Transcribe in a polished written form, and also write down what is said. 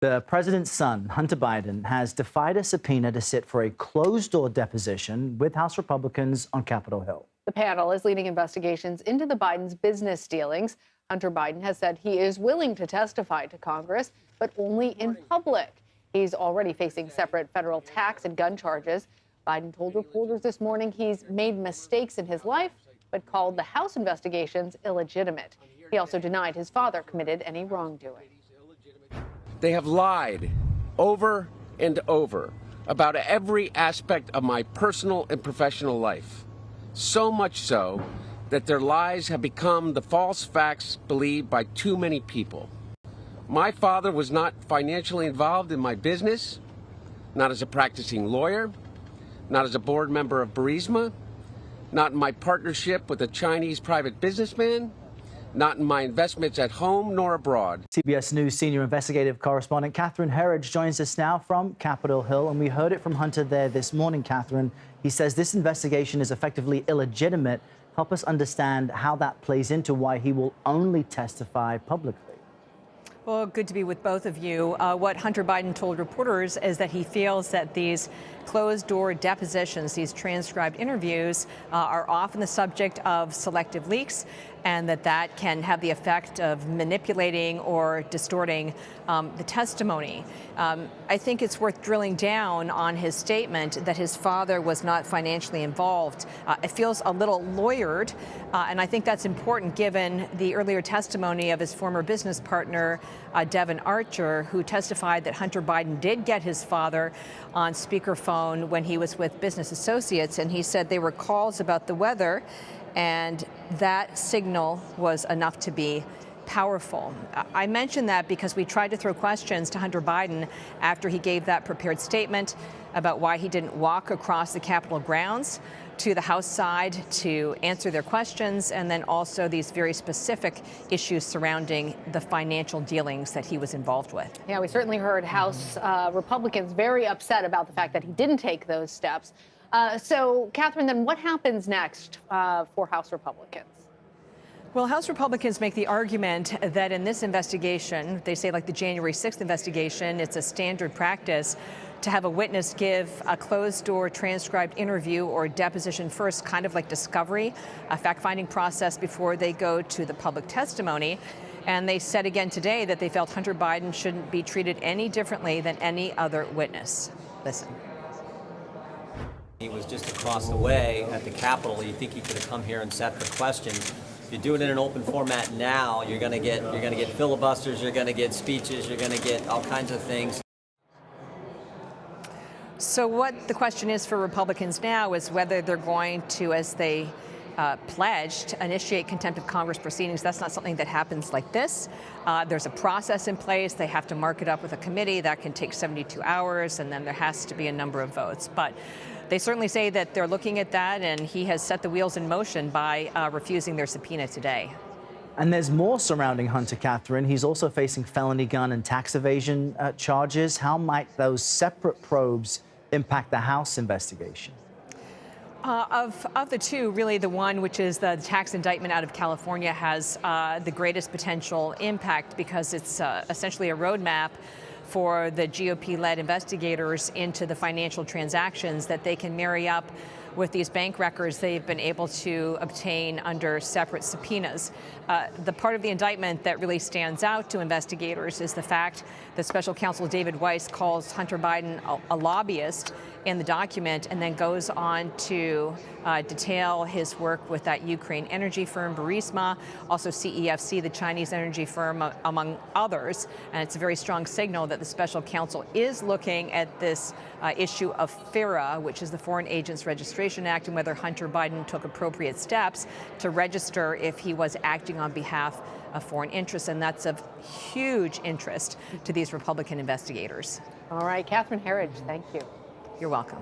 The president's son, Hunter Biden, has defied a subpoena to sit for a closed-door deposition with House Republicans on Capitol Hill. The panel is leading investigations into the Biden's business dealings. Hunter Biden has said he is willing to testify to Congress, but only in public. He's already facing separate federal tax and gun charges. Biden told reporters this morning he's made mistakes in his life, but called the House investigations illegitimate. He also denied his father committed any wrongdoing. They have lied over and over about every aspect of my personal and professional life. So much so that their lies have become the false facts believed by too many people. My father was not financially involved in my business, not as a practicing lawyer, not as a board member of Burisma, not in my partnership with a Chinese private businessman, not in my investments at home nor abroad. CBS News senior investigative correspondent Catherine Herridge joins us now from Capitol Hill, and we heard it from Hunter there this morning, Catherine. He says this investigation is effectively illegitimate. Help us understand how that plays into why he will only testify publicly. Well, good to be with both of you. What Hunter Biden told reporters is that he feels that these closed-door depositions, these transcribed interviews, are often the subject of selective leaks, and that can have the effect of manipulating or distorting the testimony. I think it's worth drilling down on his statement that his father was not financially involved. It feels a little lawyered, and I think that's important given the earlier testimony of his former business partner, Devon Archer, who testified that Hunter Biden did get his father on speakerphone when he was with business associates, and he said they were calls about the weather, and that signal was enough to be powerful. I mentioned that because we tried to throw questions to Hunter Biden after he gave that prepared statement about why he didn't walk across the Capitol grounds to the House side to answer their questions, and then also these very specific issues surrounding the financial dealings that he was involved with. Yeah, we certainly heard House Republicans very upset about the fact that he didn't take those steps. So, Catherine, then what happens next for House Republicans? Well, House Republicans make the argument that in this investigation, they say like the January 6th investigation, it's a standard practice to have a witness give a closed-door transcribed interview or deposition first, kind of like discovery, a fact-finding process before they go to the public testimony. And they said again today that they felt Hunter Biden shouldn't be treated any differently than any other witness. Listen. He was just across the way at the Capitol. You think he could have come here and set the questions. If you do it in an open format now, you're going to get filibusters, you're going to get speeches, you're going to get all kinds of things. So what the question is for Republicans now is whether they're going to, as they pledged, initiate contempt of Congress proceedings. That's not something that happens like this. There's a process in place. They have to mark it up with a committee. That can take 72 hours, and then there has to be a number of votes. But they certainly say that they're looking at that, and he has set the wheels in motion by refusing their subpoena today. And there's more surrounding Hunter, Catherine. He's also facing felony gun and tax evasion charges. How might those separate probes impact the House investigation? Of the two, really the one, which is the tax indictment out of California, has the greatest potential impact because it's essentially a roadmap for the GOP-led investigators into the financial transactions that they can marry up with these bank records they've been able to obtain under separate subpoenas. The part of the indictment that really stands out to investigators is the fact that Special Counsel David Weiss calls Hunter Biden a lobbyist in the document, and then goes on to detail his work with that Ukraine energy firm, Burisma, also CEFC, the Chinese energy firm, among others. And it's a very strong signal that the special counsel is looking at this issue of FARA, which is the Foreign Agents Registration Act, and whether Hunter Biden took appropriate steps to register if he was acting on behalf of foreign interests. And that's of huge interest to these Republican investigators. All right, Catherine Herridge, thank you. You're welcome.